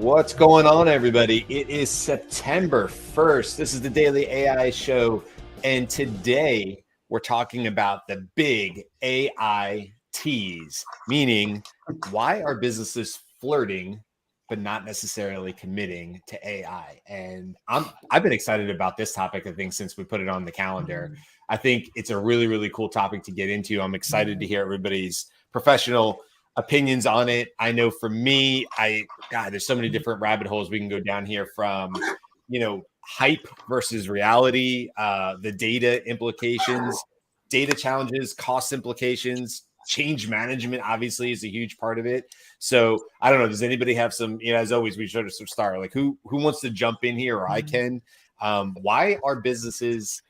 What's going on, everybody? It is September 1st. This is the Daily AI Show. And today we're talking about the big AI tease, meaning why are businesses flirting but not necessarily committing to AI? And I've been excited about this topic, I think, since we put it on the calendar. I think it's a really, really cool topic to get into. I'm excited to hear everybody's professional opinions on it. I know for me, there's so many different rabbit holes we can go down here, from, hype versus reality, the data implications, data challenges, cost implications, change management obviously is a huge part of it. So I don't know, does anybody have some, as always, we sort of start like who wants to jump in here, or I can. Why are businesses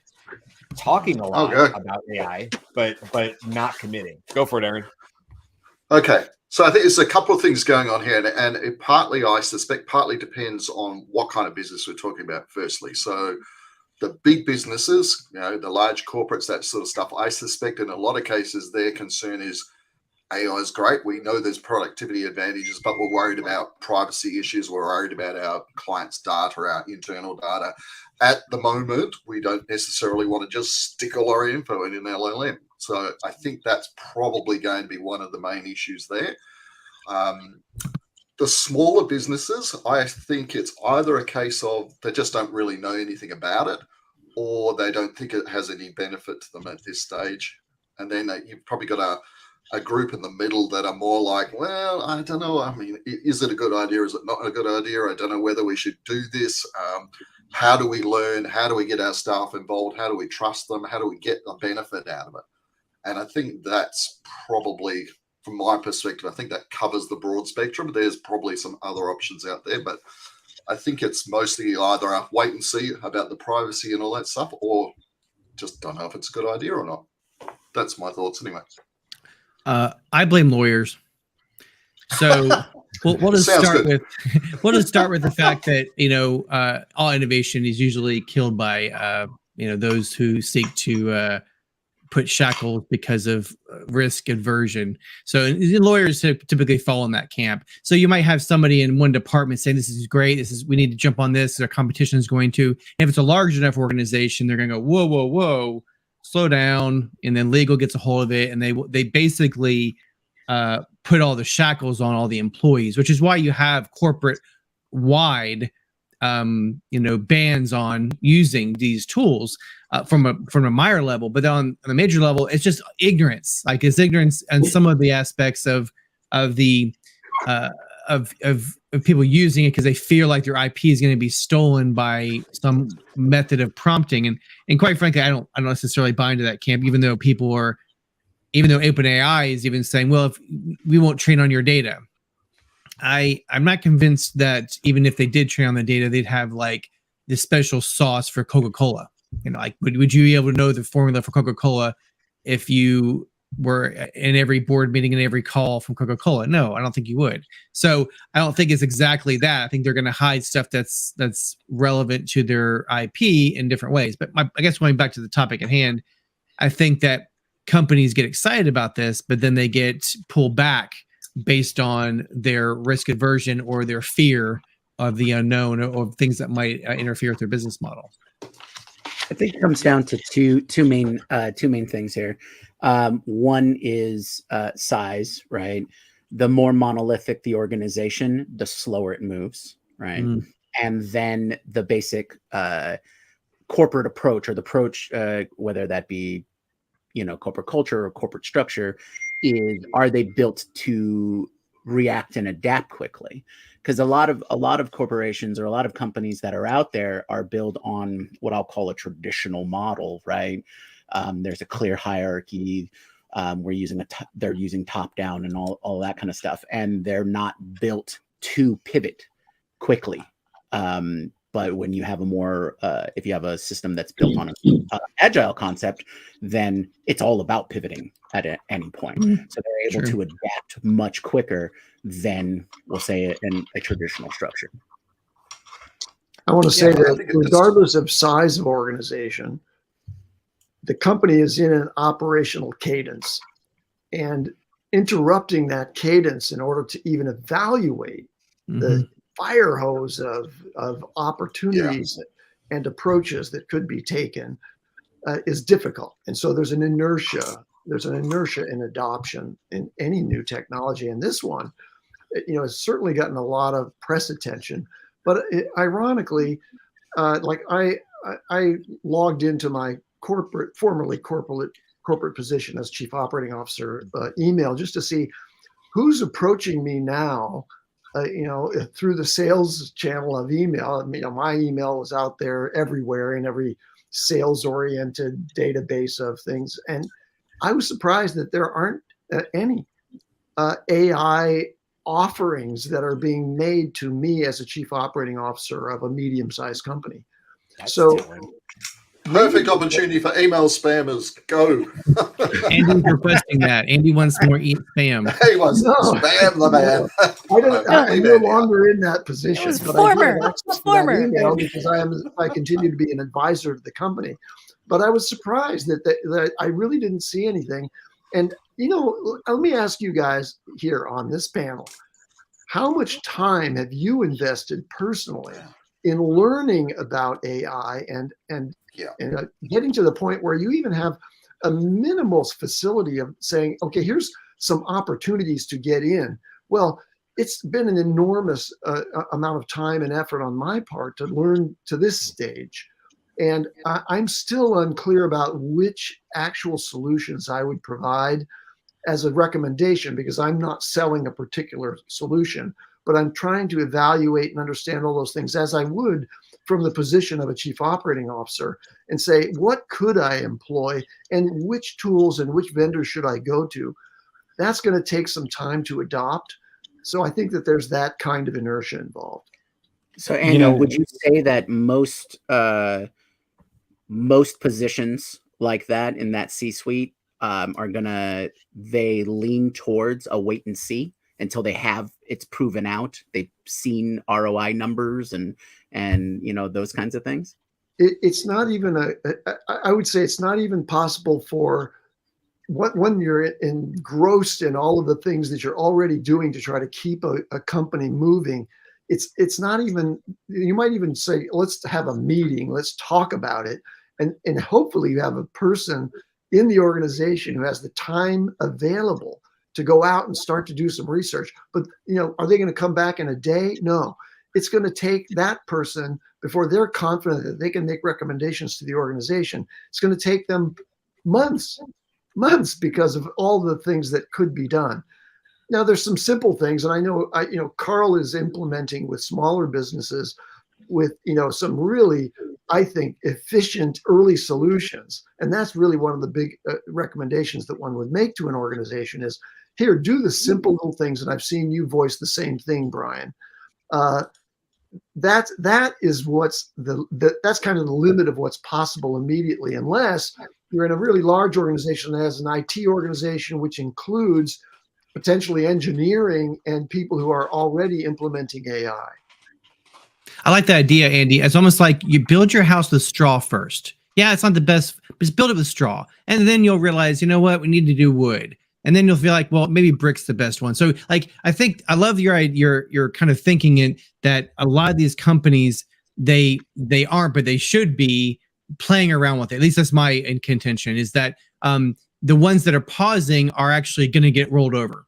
talking a lot about AI but not committing? Go for it, Aaron. Okay, so I think there's a couple of things going on here, and it partly, I suspect, partly depends on what kind of business we're talking about firstly. So the big businesses, the large corporates, that sort of stuff, I suspect in a lot of cases their concern is AI is great. We know there's productivity advantages, but we're worried about privacy issues. We're worried about our clients' data, our internal data. At the moment, we don't necessarily want to just stick all our info in an LLM. So I think that's probably going to be one of the main issues there. The smaller businesses, I think it's either a case of they just don't really know anything about it, or they don't think it has any benefit to them at this stage. And then you've probably got a group in the middle that are more like, well, I don't know. I mean, is it a good idea? Is it not a good idea? I don't know whether we should do this. How do we learn? How do we get our staff involved? How do we trust them? How do we get the benefit out of it? And I think that's probably, from my perspective, I think that covers the broad spectrum. There's probably some other options out there, but I think it's mostly either a wait and see about the privacy and all that stuff, or just don't know if it's a good idea or not. That's my thoughts anyway. I blame lawyers. So we'll just start with the fact that all innovation is usually killed by those who seek to put shackles because of risk aversion. So lawyers typically fall in that camp. So you might have somebody in one department saying, this is great, we need to jump on this, our competition is going to. And if it's a large enough organization, they're going to go, whoa, slow down. And then legal gets a hold of it, and they basically put all the shackles on all the employees, which is why you have corporate wide bans on using these tools from a minor level. But on the major level, it's just ignorance. Like, it's ignorance and some of the aspects of people using it because they feel like their IP is going to be stolen by some method of prompting. And quite frankly, I don't necessarily buy into that camp, even though OpenAI is even saying, well, if we won't train on your data. I'm not convinced that even if they did train on the data, they'd have like this special sauce for Coca-Cola. Would you be able to know the formula for Coca-Cola if you were in every board meeting and every call from Coca-Cola? No, I don't think you would. So I don't think it's exactly that. I think they're going to hide stuff that's relevant to their IP in different ways. But I guess going back to the topic at hand, I think that companies get excited about this, but then they get pulled back based on their risk aversion or their fear of the unknown or things that might interfere with their business model. I think it comes down to two main things here. One is size, right? The more monolithic the organization, the slower it moves, right? And then the basic corporate approach, or the approach, whether that be corporate culture or corporate structure, are they built to react and adapt quickly? Because a lot of corporations or a lot of companies that are out there are built on what I'll call a traditional model, right? There's a clear hierarchy. They're using top down and all that kind of stuff, and they're not built to pivot quickly. But when you have if you have a system that's built on an agile concept, then it's all about pivoting at any point. So they're able to adapt much quicker than, we'll say, in a traditional structure. I want to say that regardless of size of organization, the company is in an operational cadence, and interrupting that cadence in order to even evaluate the fire hose of opportunities and approaches that could be taken is difficult. And so there's an inertia in adoption in any new technology. And this one, has certainly gotten a lot of press attention. But ironically, like I logged into my formerly corporate position as chief operating officer email just to see who's approaching me now, through the sales channel of email. My email is out there everywhere in every sales-oriented database of things. And I was surprised that there aren't any AI offerings that are being made to me as a chief operating officer of a medium-sized company. That's so different. Perfect opportunity for email spammers. Go. Andy's requesting that. Andy wants more spam. He wants to spam the man. I'm no longer in that position, was but former. I do have access to Former. that email because I continue to be an advisor to the company. But I was surprised that I really didn't see anything. And let me ask you guys here on this panel, how much time have you invested personally in learning about AI and getting to the point where you even have a minimal facility of saying, okay, here's some opportunities to get in? Well, it's been an enormous amount of time and effort on my part to learn to this stage. And I'm still unclear about which actual solutions I would provide as a recommendation, because I'm not selling a particular solution, but I'm trying to evaluate and understand all those things as I would from the position of a chief operating officer and say, what could I employ and which tools and which vendors should I go to? That's going to take some time to adopt. So I think that there's that kind of inertia involved. So, Andy, would you say that most positions like that in that C-suite they lean towards a wait and see until it's proven out, they've seen ROI numbers and those kinds of things? It's not even I would say it's not even possible for when you're engrossed in all of the things that you're already doing to try to keep a company moving. It's not even, you might even say, let's have a meeting, let's talk about it. And hopefully you have a person in the organization who has the time available to go out and start to do some research. But, are they going to come back in a day? No, it's going to take that person before they're confident that they can make recommendations to the organization. It's going to take them months because of all the things that could be done. Now, there's some simple things, and I know Carl is implementing with smaller businesses with some really, I think, efficient early solutions. And that's really one of the big recommendations that one would make to an organization is, here, do the simple little things. And I've seen you voice the same thing, Brian. That is that's kind of the limit of what's possible immediately, unless you're in a really large organization that has an IT organization, which includes potentially engineering and people who are already implementing AI. I like that idea, Andy. It's almost like you build your house with straw first. Yeah, it's not the best, but just build it with straw. And then you'll realize, you know what, we need to do wood. And then you'll feel like, well, maybe brick's the best one. So like, I think I love your kind of thinking in that a lot of these companies, they aren't, but they should be playing around with it. At least that's my contention, is that the ones that are pausing are actually going to get rolled over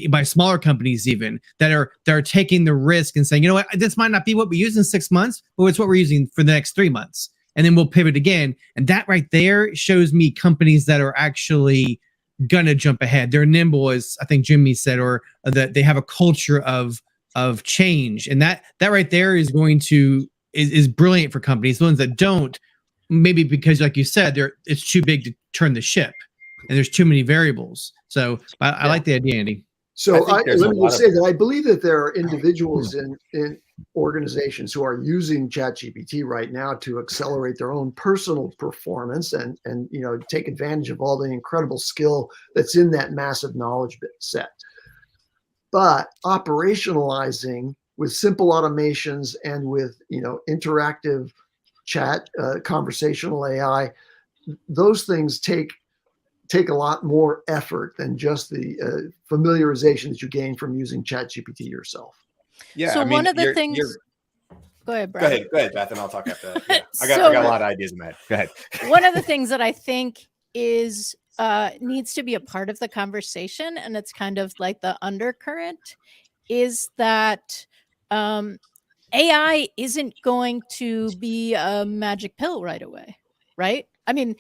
by smaller companies, even that are taking the risk and saying, you know what, this might not be what we use in 6 months, but it's what we're using for the next 3 months. And then we'll pivot again. And that right there shows me companies that are actually going to jump ahead. They're nimble, as I think Jimmy said, or that they have a culture of change. And that right there is is brilliant for companies. The ones that don't, maybe because, like you said, it's too big to turn the ship and there's too many variables. So I like the idea, Andy. So let me say that I believe that there are individuals in organizations who are using ChatGPT right now to accelerate their own personal performance and take advantage of all the incredible skill that's in that massive knowledge set. But operationalizing with simple automations and with interactive chat, conversational AI, those things take a lot more effort than just the familiarization that you gain from using ChatGPT yourself. Yeah, So I mean, one of the you're, things. you're, Go ahead, Brad. go ahead, Beth, and I'll talk after that. Yeah, I So got a lot of ideas in my head. Go ahead. One of the things that I think is needs to be a part of the conversation, and it's kind of like the undercurrent, is that AI isn't going to be a magic pill right away, right? I mean,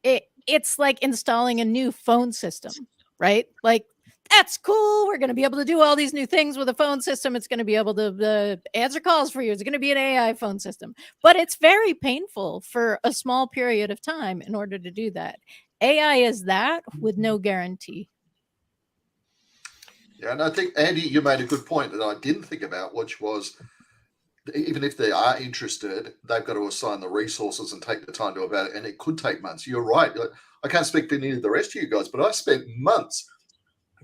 it's like installing a new phone system, right? Like, that's cool. We're going to be able to do all these new things with a phone system. It's going to be able to answer calls for you. It's going to be an AI phone system, but it's very painful for a small period of time in order to do that. AI is that with no guarantee. Yeah, and I think, Andy, you made a good point that I didn't think about, which was even if they are interested, they've got to assign the resources and take the time to about it, and it could take months. You're right. I can't speak to any of the rest of you guys, but I spent months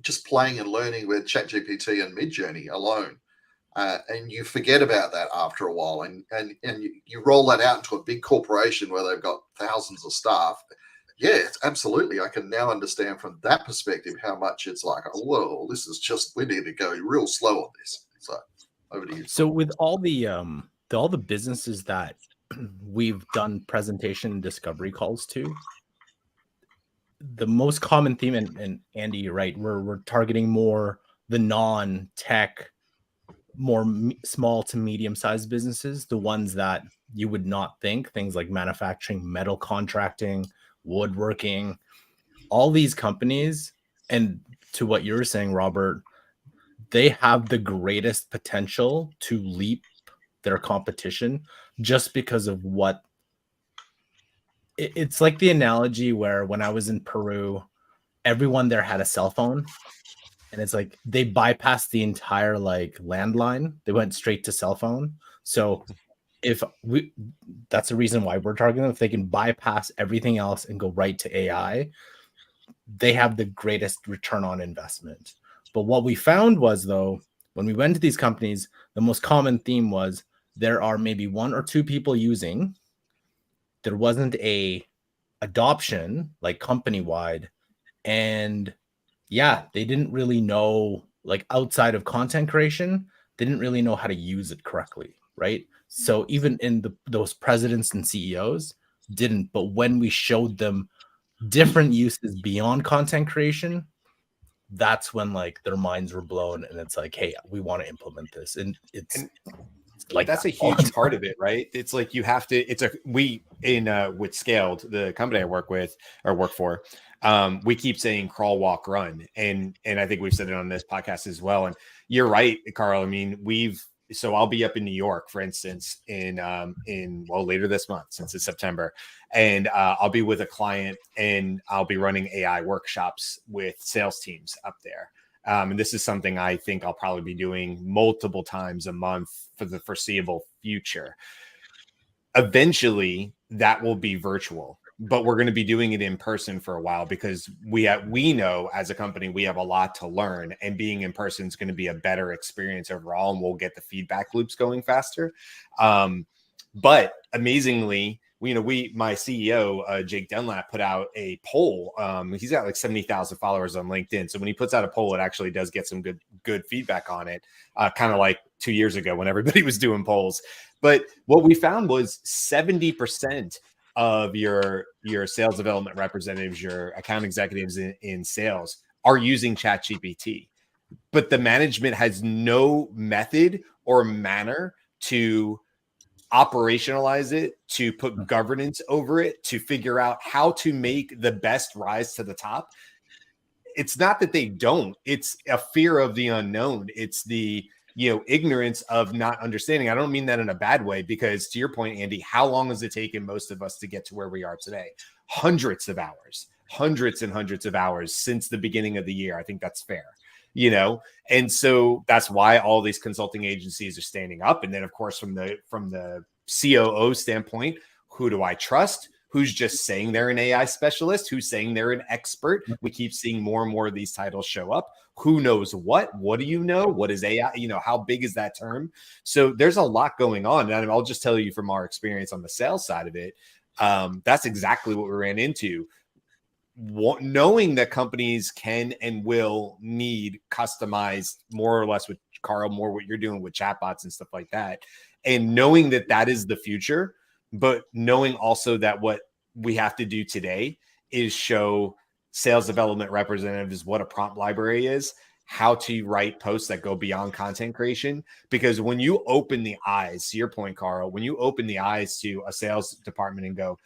just playing and learning with ChatGPT and Midjourney alone. And you forget about that after a while, and you roll that out into a big corporation where they've got thousands of staff. Yeah, it's absolutely. I can now understand from that perspective how much it's like, oh, whoa, this is just, we need to go real slow on this. So over to you. So with all the businesses that we've done presentation and discovery calls to, the most common theme, and Andy, you're right, we're targeting more the non-tech, more small to medium-sized businesses, the ones that you would not think, things like manufacturing, metal contracting, woodworking, all these companies. And to what you were saying, Robert, they have the greatest potential to leap their competition just because of what it's like. The analogy where when I was in Peru, everyone there had a cell phone, and it's like they bypassed the entire like landline. They went straight to cell phone. So if we, that's the reason why we're targeting them. If they can bypass everything else and go right to AI, they have the greatest return on investment. But what we found was, though, when we went to these companies, the most common theme was there are maybe one or two people using. There wasn't a adoption like company wide, and yeah, they didn't really know, like outside of content creation, they didn't really know how to use it correctly, right? So even in those presidents and CEOs didn't. But when we showed them different uses beyond content creation, that's when like their minds were blown, and it's like, hey, we want to implement this. And it's like that's a huge part of it, right? It's like you have to, we in with Scaled, the company I work for, we keep saying crawl, walk, run, and I think we've said it on this podcast as well. And you're right, Carl. I mean, so I'll be up in New York, for instance, in later this month, since it's September, and I'll be with a client, and I'll be running AI workshops with sales teams up there. And this is something I think I'll probably be doing multiple times a month for the foreseeable future. Eventually, that will be virtual, but we're going to be doing it in person for a while, because we know as a company we have a lot to learn, and being in person is going to be a better experience overall, and we'll get the feedback loops going faster. But amazingly, my CEO, Jake Dunlap, put out a poll. He's got like 70,000 followers on LinkedIn. So when he puts out a poll, it actually does get some good feedback on it. Kind of like 2 years ago when everybody was doing polls. But what we found was 70% of your sales development representatives, your account executives in sales, are using ChatGPT. But the management has no method or manner to operationalize it, to put governance over it, to figure out how to make the best rise to the top. It's not that they don't, it's a fear of the unknown. It's the ignorance of not understanding. I don't mean that in a bad way, because to your point, Andy, how long has it taken most of us to get to where we are today? Hundreds and hundreds of hours since the beginning of the year. I think that's fair. And so that's why all these consulting agencies are standing up. And then, of course, from the COO standpoint, who do I trust? Who's just saying they're an AI specialist? Who's saying they're an expert? We keep seeing more and more of these titles show up. Who knows what? What do you know? What is AI? How big is that term? So there's a lot going on. And I'll just tell you from our experience on the sales side of it, that's exactly what we ran into. Knowing that companies can and will need customized, more or less with Carl, more what you're doing with chatbots and stuff like that. And knowing that that is the future, but knowing also that what we have to do today is show sales development representatives what a prompt library is, how to write posts that go beyond content creation. Because when you open the eyes, to your point, Carl, when you open the eyes to a sales department and go,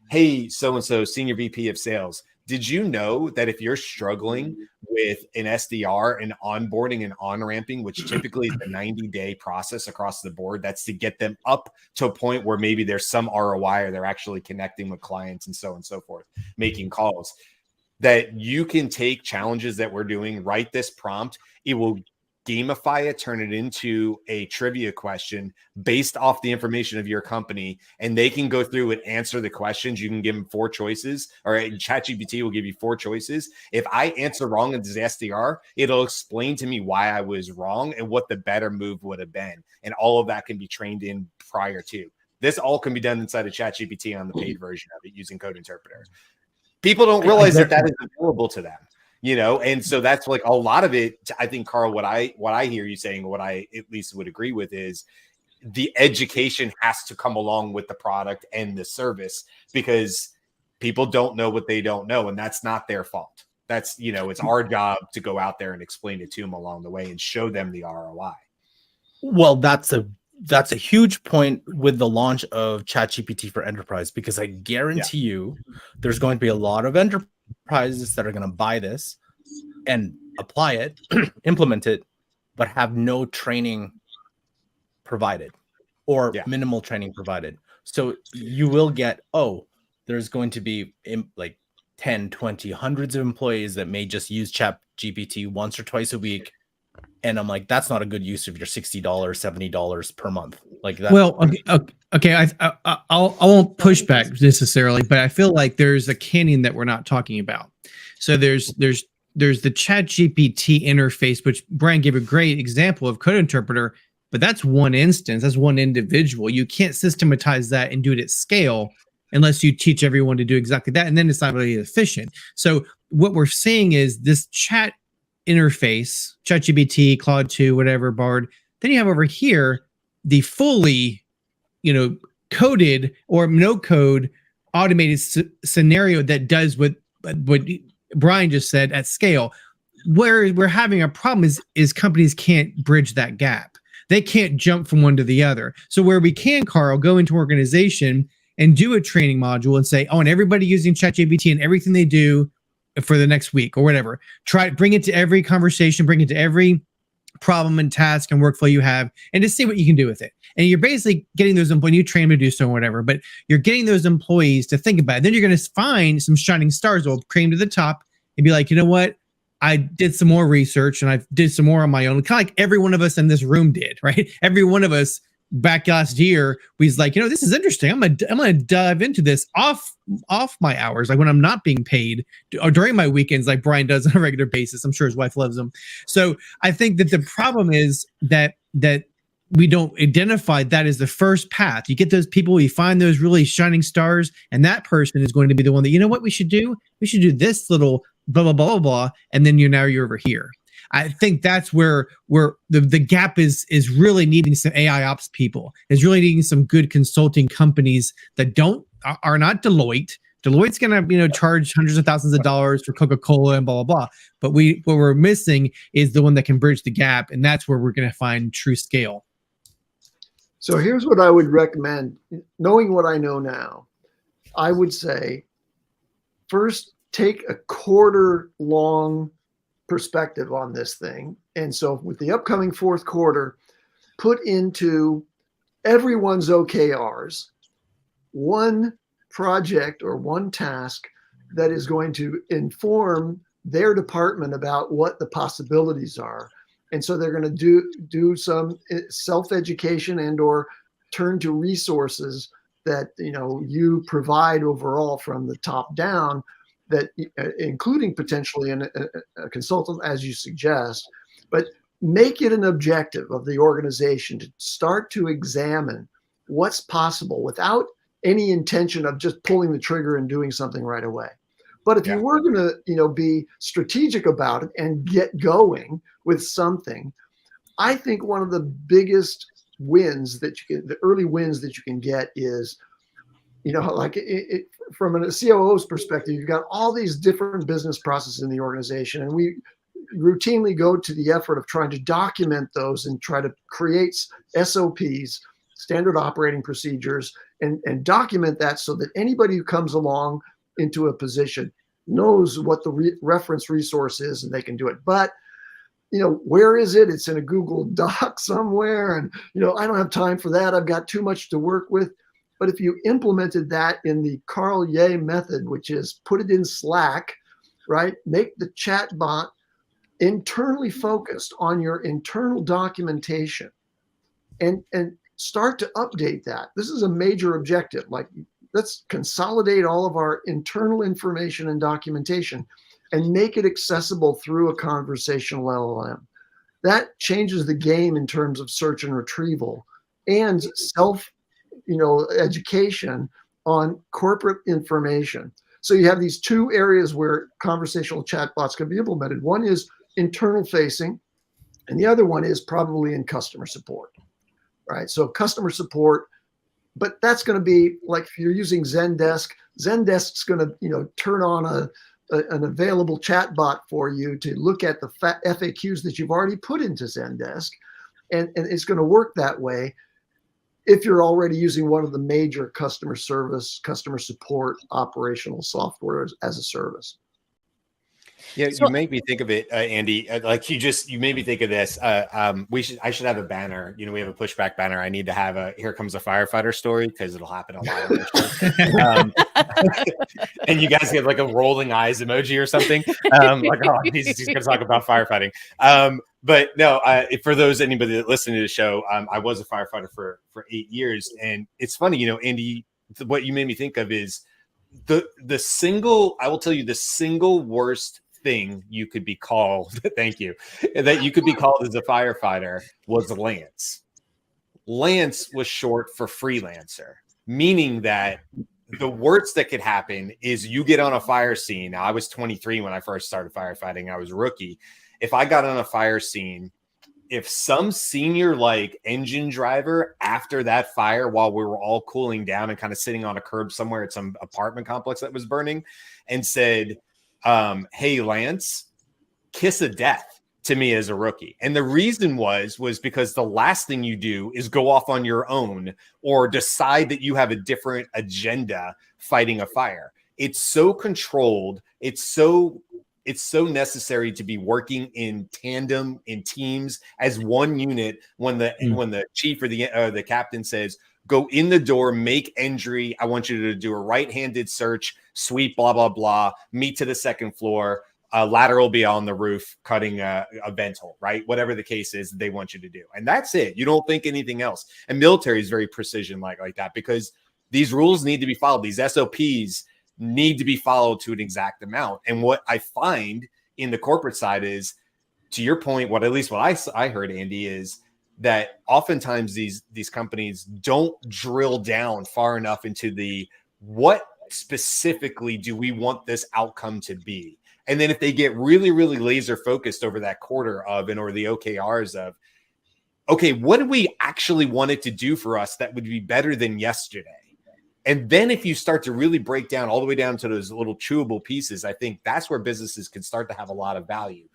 hey, so-and-so, senior VP of sales, did you know that if you're struggling with an SDR and onboarding and on-ramping, which typically is a 90-day process across the board, that's to get them up to a point where maybe there's some ROI or they're actually connecting with clients and so on and so forth, making calls, that you can take challenges that we're doing, write this prompt, it will gamify it, turn it into a trivia question based off the information of your company, and they can go through and answer the questions. You can give them 4 choices, or ChatGPT will give you 4 choices. If I answer wrong in this SDR, it'll explain to me why I was wrong and what the better move would have been. And all of that can be trained in prior to. This all can be done inside of ChatGPT on the paid version of it using Code Interpreter. People don't realize that that is available to them. You know, and so that's like a lot of it. I think, Carl, what I hear you saying, what I at least would agree with, is the education has to come along with the product and the service, because people don't know what they don't know, and that's not their fault. That's, you know, it's our job to go out there and explain it to them along the way and show them the ROI. Well, that's a huge point with the launch of ChatGPT for Enterprise, because I guarantee you there's going to be a lot of enterprises that are going to buy this and apply it, implement it, but have no training provided, or minimal training provided. So you will get, there's going to be like 10, 20, hundreds of employees that may just use ChatGPT once or twice a week. And I'm like, that's not a good use of your $60, $70 per month. Like that. Well, okay. I won't push back necessarily, but I feel like there's a canyon that we're not talking about. So there's the ChatGPT interface, which Brian gave a great example of Code Interpreter, but that's one instance, that's one individual. You can't systematize that and do it at scale unless you teach everyone to do exactly that, and then it's not really efficient. So what we're seeing is this chat interface, ChatGPT, Claude 2, whatever, Bard. Then you have over here the fully, coded or no code automated scenario that does what Brian just said at scale. Where we're having a problem is companies can't bridge that gap. They can't jump from one to the other. So where we can, Carl, go into organization and do a training module and say, and everybody using ChatGPT and everything they do for the next week or whatever, bring it to every conversation, bring it to every problem and task and workflow you have, and just see what you can do with it. And you're basically getting those employees, you train them to do so or whatever, but you're getting those employees to think about it. Then you're going to find some shining stars that will cream to the top and be like, you know what? I did some more research and I did some more on my own, kind of like every one of us in this room did, right? Every one of us back last year was like, this is interesting. I'm gonna dive into this off my hours, like when I'm not being paid, or during my weekends, like Brian does on a regular basis. I'm sure his wife loves him. So I think that the problem is that we don't identify that as the first path. You get those people, you find those really shining stars, and that person is going to be the one that, what we should do? We should do this little blah, blah, blah, blah, blah, and then you're over here. I think that's where the gap is really needing some AI ops people, is really needing some good consulting companies that are not Deloitte. Deloitte's going to, charge hundreds of thousands of dollars for Coca-Cola and blah, blah, blah. But what we're missing is the one that can bridge the gap. And that's where we're going to find true scale. So here's what I would recommend. Knowing what I know now, I would say, first, take a quarter long perspective on this thing. And so with the upcoming fourth quarter, put into everyone's OKRs one project or one task that is going to inform their department about what the possibilities are. And so they're going to do some self-education and or turn to resources that you provide overall from the top down, that including potentially a consultant, as you suggest, but make it an objective of the organization to start to examine what's possible without any intention of just pulling the trigger and doing something right away. But if you were going to, be strategic about it and get going with something, I think one of the biggest wins that you can, the early wins that you can get is, like from a COO's perspective, you've got all these different business processes in the organization, and we routinely go to the effort of trying to document those and try to create SOPs, standard operating procedures, and document that so that anybody who comes along into a position knows what the reference resource is and they can do it. But where is it? It's in a Google Doc somewhere. And, I don't have time for that. I've got too much to work with. But if you implemented that in the Carl Ye method, which is put it in Slack, right? Make the chat bot internally focused on your internal documentation and start to update that. This is a major objective. Like, let's consolidate all of our internal information and documentation and make it accessible through a conversational LLM. That changes the game in terms of search and retrieval and self, education on corporate information. So you have these two areas where conversational chatbots can be implemented. One is internal facing, and the other one is probably in customer support, right? So customer support, but that's going to be like if you're using Zendesk, Zendesk's going to, turn on an available chat bot for you to look at the FAQs that you've already put into Zendesk. And it's going to work that way if you're already using one of the major customer support operational software as a service. Yeah, you made me think of it, Andy. Like you made me think of this. I should have a banner. We have a pushback banner. I need to have a "Here comes a firefighter" story because it'll happen a lot on the show. And you guys get like a rolling eyes emoji or something. Like, oh, he's going to talk about firefighting. But no, for anybody that listened to the show, I was a firefighter for 8 years, and it's funny, Andy. What you made me think of is the single. I will tell you the single worst thing you could be called thank you that you could be called as a firefighter was Lance. Lance was short for freelancer, meaning that the worst that could happen is you get on a fire scene. Now, I was 23 when I first started firefighting. I was a rookie. If I got on a fire scene, if some senior like engine driver after that fire, while we were all cooling down and kind of sitting on a curb somewhere at some apartment complex that was burning, and said, hey, Lance, kiss of death to me as a rookie. And the reason was because the last thing you do is go off on your own or decide that you have a different agenda fighting a fire. It's so controlled. It's so necessary to be working in tandem, in teams, as one unit. When the chief or the captain says, go in the door, make entry. I want you to do a right-handed search, sweep, blah, blah, blah, meet to the second floor. Ladder will be on the roof, cutting a vent hole, right? Whatever the case is, they want you to do. And that's it. You don't think anything else. And military is very precision like that because these rules need to be followed. These SOPs need to be followed to an exact amount. And what I find in the corporate side is, to your point, what I heard, Andy, is that oftentimes these companies don't drill down far enough into what specifically do we want this outcome to be. And then if they get really, really laser focused over that quarter of, or the OKRs of, okay, what do we actually want it to do for us that would be better than yesterday? And then if you start to really break down all the way down to those little chewable pieces, I think that's where businesses can start to have a lot of value.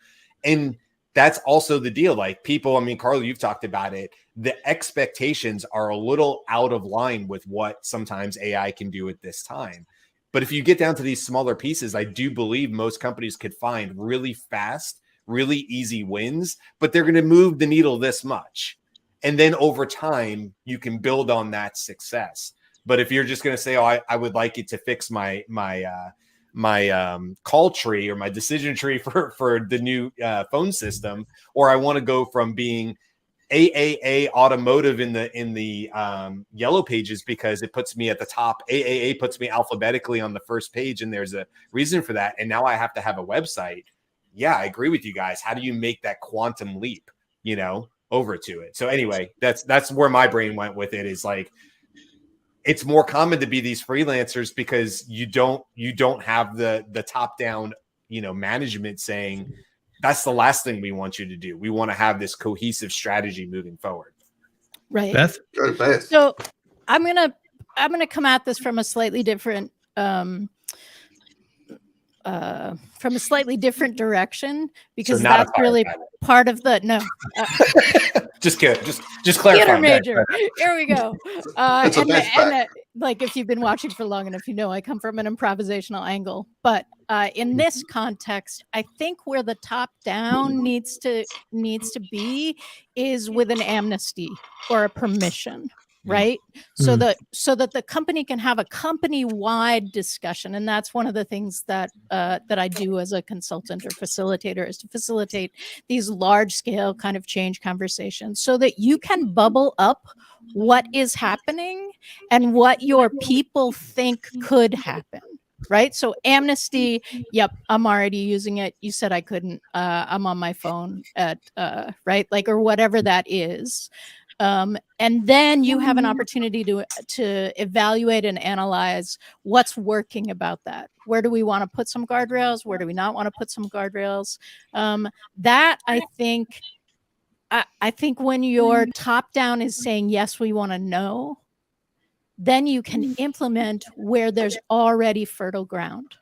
And that's also the deal. Like people, Carl, you've talked about it. The expectations are a little out of line with what sometimes AI can do at this time. But if you get down to these smaller pieces, I do believe most companies could find really fast, really easy wins, but they're going to move the needle this much. And then over time, you can build on that success. But if you're just going to say, oh, I would like it to fix my call tree or my decision tree for the new phone system, or I want to go from being AAA automotive in the yellow pages because it puts me at the top. AAA puts me alphabetically on the first page, and there's a reason for that. And now I have to have a website. Yeah, I agree with you guys. How do you make that quantum leap, over to it? So anyway, that's where my brain went with it, is like, it's more common to be these freelancers because you don't have the top down, management saying, that's the last thing we want you to do. We want to have this cohesive strategy moving forward. Right. Beth? Go Beth. So I'm gonna come at this from a slightly different direction, because So not a that's really firefighter. part of the Just kidding. Just clarify. theater major. Here we go. It's a best bet. Like, if you've been watching for long enough, you know I come from an improvisational angle. But in this context, I think where the top down needs to be is with an amnesty or a permission, right? So that the company can have a company-wide discussion, and that's one of the things that I do as a consultant or facilitator, is to facilitate these large-scale kind of change conversations, so that you can bubble up what is happening and what your people think could happen. Right. So amnesty. Yep. I'm already using it. You said I couldn't. I'm on my phone at right. Like, or whatever that is. And then you have an opportunity to evaluate and analyze what's working about that. Where do we want to put some guardrails? Where do we not want to put some guardrails? That I think when your top down is saying, yes, we want to know, then you can implement where there's already fertile ground.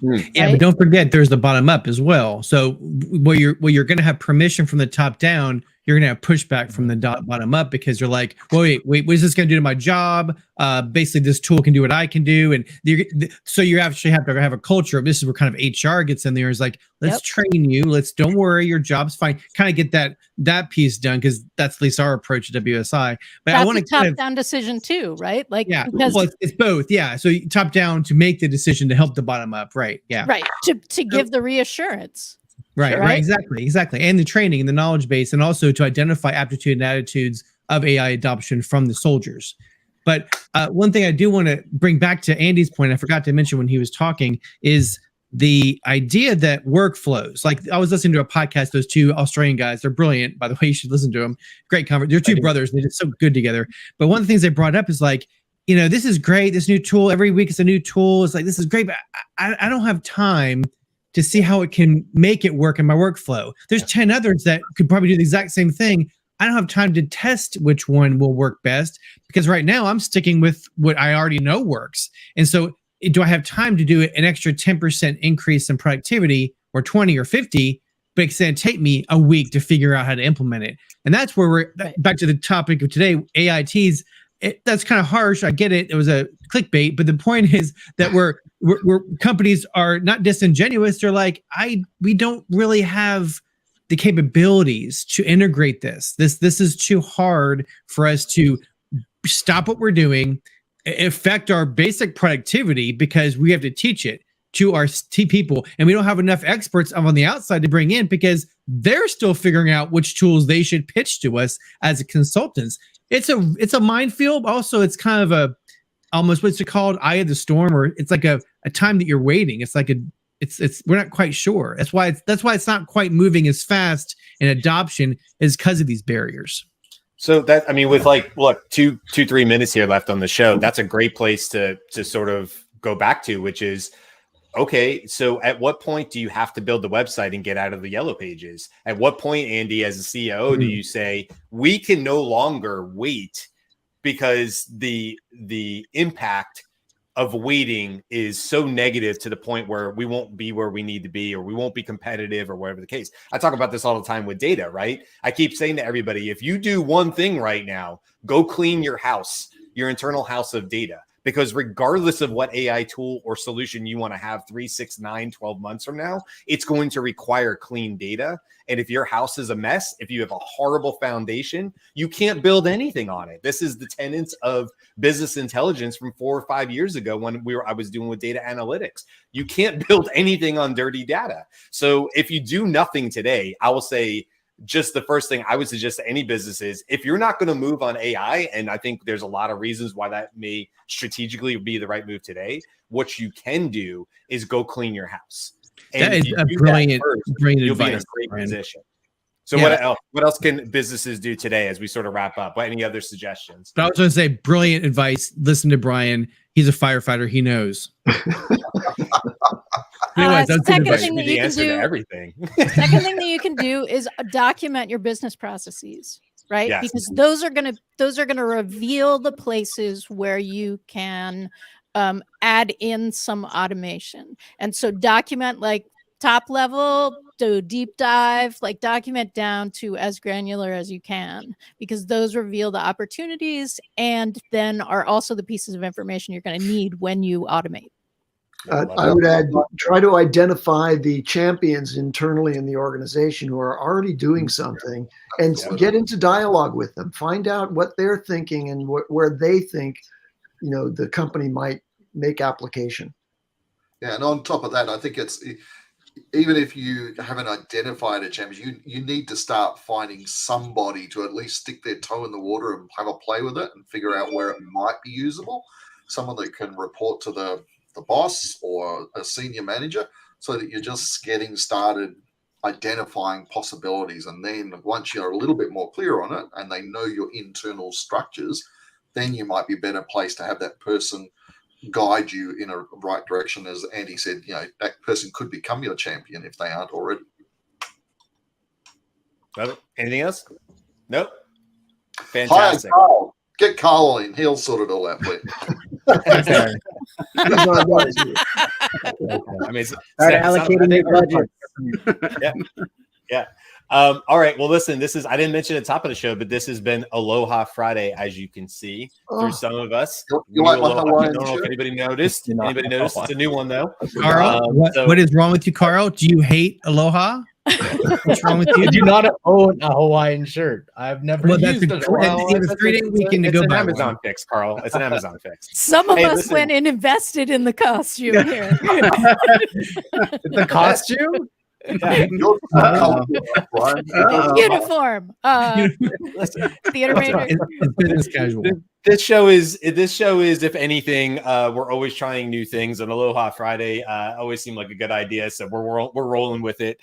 Yeah, right? but don't forget there's the bottom up as well. So where you're going to have permission from the top down, you're going to have pushback from the bottom up, because you're like, wait, what is this going to do to my job? Basically, this tool can do what I can do. And so you actually have to have a culture of, this is where kind of HR gets in there. Is like, let's train you. Don't worry, your job's fine. Kind of get that piece done, because that's at least our approach at WSI. But that's I want a top-down decision too, right? Like, yeah, because, well, it's both. Yeah, so top down to make the decision to help the bottom up, right? Yeah, right, to give the reassurance. Right, exactly. And the training and the knowledge base, and also to identify aptitude and attitudes of AI adoption from the soldiers. But one thing I do want to bring back to Andy's point, I forgot to mention when he was talking, is the idea that workflows. Like, I was listening to a podcast, those two Australian guys, they're brilliant, by the way, you should listen to them. Great conversation. They're two brothers, and they did so good together. But one of the things they brought up is like, this is great, this new tool, every week it's a new tool. It's like, this is great, but I don't have time to see how it can make it work in my workflow. There's 10 others that could probably do the exact same thing. I don't have time to test which one will work best, because right now I'm sticking with what I already know works. And so do I have time to do an extra 10% increase in productivity, or 20 or 50, but it's going to take me a week to figure out how to implement it? And that's where we're back to the topic of today, AITs. That's kind of harsh. I get it. It was a clickbait, but the point is that we're companies are not disingenuous. They're like, we don't really have the capabilities to integrate this. This is too hard for us to stop what we're doing, affect our basic productivity, because we have to teach it to our people, and we don't have enough experts on the outside to bring in, because they're still figuring out which tools they should pitch to us as consultants. It's a minefield. Also, it's kind of almost what's it called, eye of the storm, or it's like a time that you're waiting. It's like we're not quite sure. That's why it's not quite moving as fast in adoption, is because of these barriers. So with like, look, 2-3 minutes here left on the show, that's a great place to sort of go back to, which is, okay, so at what point do you have to build the website and get out of the yellow pages? At what point, Andy, as a CEO, do you say, we can no longer wait, because the impact of waiting is so negative to the point where we won't be where we need to be, or we won't be competitive, or whatever the case? I talk about this all the time with data, right? I keep saying to everybody, if you do one thing right now, go clean your house, your internal house of data. Because regardless of what AI tool or solution you want to have 3, 6, 9, 12 months from now, it's going to require clean data. And if your house is a mess, if you have a horrible foundation, you can't build anything on it. This is the tenets of business intelligence from 4 or 5 years ago when I was doing with data analytics. You can't build anything on dirty data. So if you do nothing today, I will say, just the first thing I would suggest to any business is, if you're not going to move on AI, and I think there's a lot of reasons why that may strategically be the right move today, what you can do is go clean your house. And that is a brilliant you'll advice, be in a great Brian. position. So what else can businesses do today as we sort of wrap up? Any other suggestions? But I was going to say, brilliant advice. Listen to Brian. He's a firefighter. He knows. Anyways, that's second the thing that the you can answer do. to everything. Second thing that you can do is document your business processes, right? Yes. Because those are gonna reveal the places where you can add in some automation. And so document like top level, do deep dive, like document down to as granular as you can, because those reveal the opportunities and then are also the pieces of information you're going to need when you automate. I would add, try to identify the champions internally in the organization who are already doing something and get into dialogue with them. Find out what they're thinking and where they think, the company might make application. Yeah, and on top of that, I think it's even if you haven't identified a champion, you need to start finding somebody to at least stick their toe in the water and have a play with it and figure out where it might be usable. Someone that can report to the boss or a senior manager, so that you're just getting started identifying possibilities. And then once you're a little bit more clear on it and they know your internal structures, then you might be better placed to have that person guide you in a right direction. As Andy said, that person could become your champion if they aren't already. Anything else? Nope. Fantastic. Hi, Carl. Get Carl in. He'll sort it all out for you. I mean, start allocating your budget. Yeah. All right. Well, listen, I didn't mention at the top of the show, but this has been Aloha Friday, as you can see through some of us. You like my I Hawaiian don't know if shirt? anybody noticed. Anybody noticed? It's a new one, though. Carl, what is wrong with you, Carl? Do you hate Aloha? What's wrong with you? I do not own a Hawaiian shirt. I've never used it. You have a 3-day weekend to go It's an buy Amazon one. fix, Carl. It's an Amazon fix. Some of us went and invested in the costume here. The costume? Uniform. Theater major. It's business casual. This show is, if anything, we're always trying new things. And Aloha Friday always seemed like a good idea, so we're rolling with it.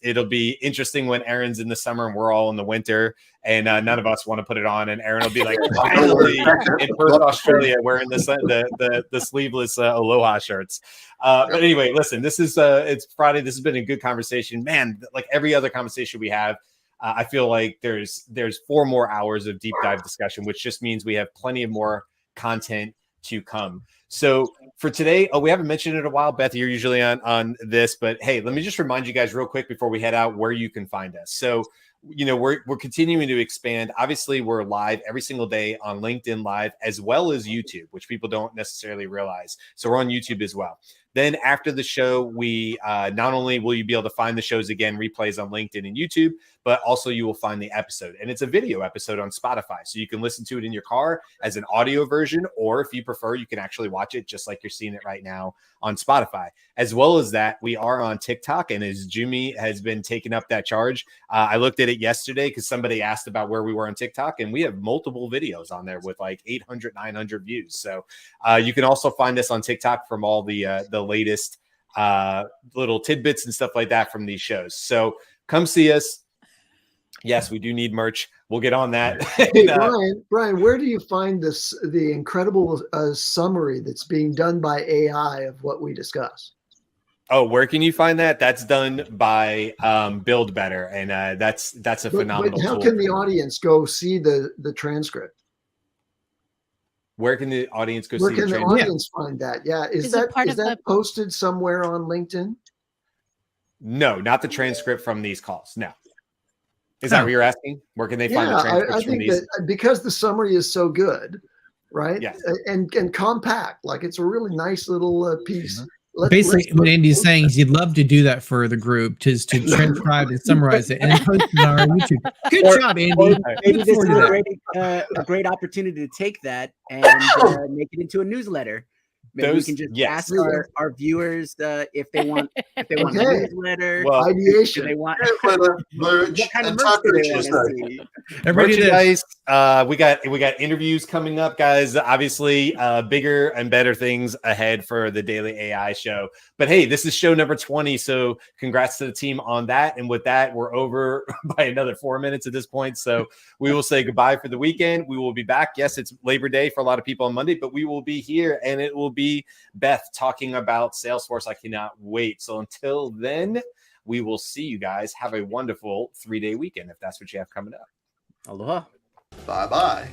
It'll be interesting when Aaron's in the summer and we're all in the winter, and none of us want to put it on. And Aaron will be like, finally in Perth, Australia, wearing the sleeveless Aloha shirts. But anyway, listen, this is it's Friday. This has been a good conversation, man. Like every other conversation we have. I feel like there's 4 more hours of deep dive discussion, which just means we have plenty of more content to come. So for today, we haven't mentioned it in a while. Beth, you're usually on this, but hey, let me just remind you guys real quick before we head out where you can find us. So, we're continuing to expand. Obviously, we're live every single day on LinkedIn Live as well as YouTube, which people don't necessarily realize. So we're on YouTube as well. Then after the show, we not only will you be able to find the shows again, replays on LinkedIn and YouTube, but also you will find the episode. And it's a video episode on Spotify. So you can listen to it in your car as an audio version, or if you prefer, you can actually watch it just like you're seeing it right now on Spotify. As well as that, we are on TikTok. And as Jumi has been taking up that charge, I looked at it yesterday because somebody asked about where we were on TikTok, and we have multiple videos on there with like 800, 900 views. So you can also find us on TikTok from all the latest little tidbits and stuff like that from these shows. So come see us. Yes, we do need merch. We'll get on that. Hey, Brian, where do you find the incredible summary that's being done by AI of what we discuss? Oh, where can you find that? That's done by Build Better, and that's a phenomenal But how tool. can the audience go see the transcript? Where can the audience go Where see can the transcript? audience find that? Yeah, is it part of that posted somewhere on LinkedIn? No, not the transcript from these calls. No. Is that what you're asking? Where can they find the transcripts I from think these? that because the summary is so good, right? Yes. And compact, like it's a really nice little piece. Basically, what Andy's saying is he'd love to do that for the group, to transcribe and summarize it and then post it on our YouTube. Good job, Andy. Maybe this is a great opportunity to take that and make it into a newsletter. Maybe we can just ask our viewers if they want a newsletter. Well, ideation. Do they want merch what kind of and merch do they tacos, want to see? merchandise. We got interviews coming up, guys. Obviously, bigger and better things ahead for the Daily AI show. But hey, this is show number 20, so congrats to the team on that. And with that, we're over by another 4 minutes at this point. So we will say goodbye for the weekend. We will be back. Yes, it's Labor Day for a lot of people on Monday, but we will be here, and it will be Beth talking about Salesforce. I cannot wait. So until then, we will see you guys. Have a wonderful 3-day weekend if that's what you have coming up. Aloha. Bye-bye.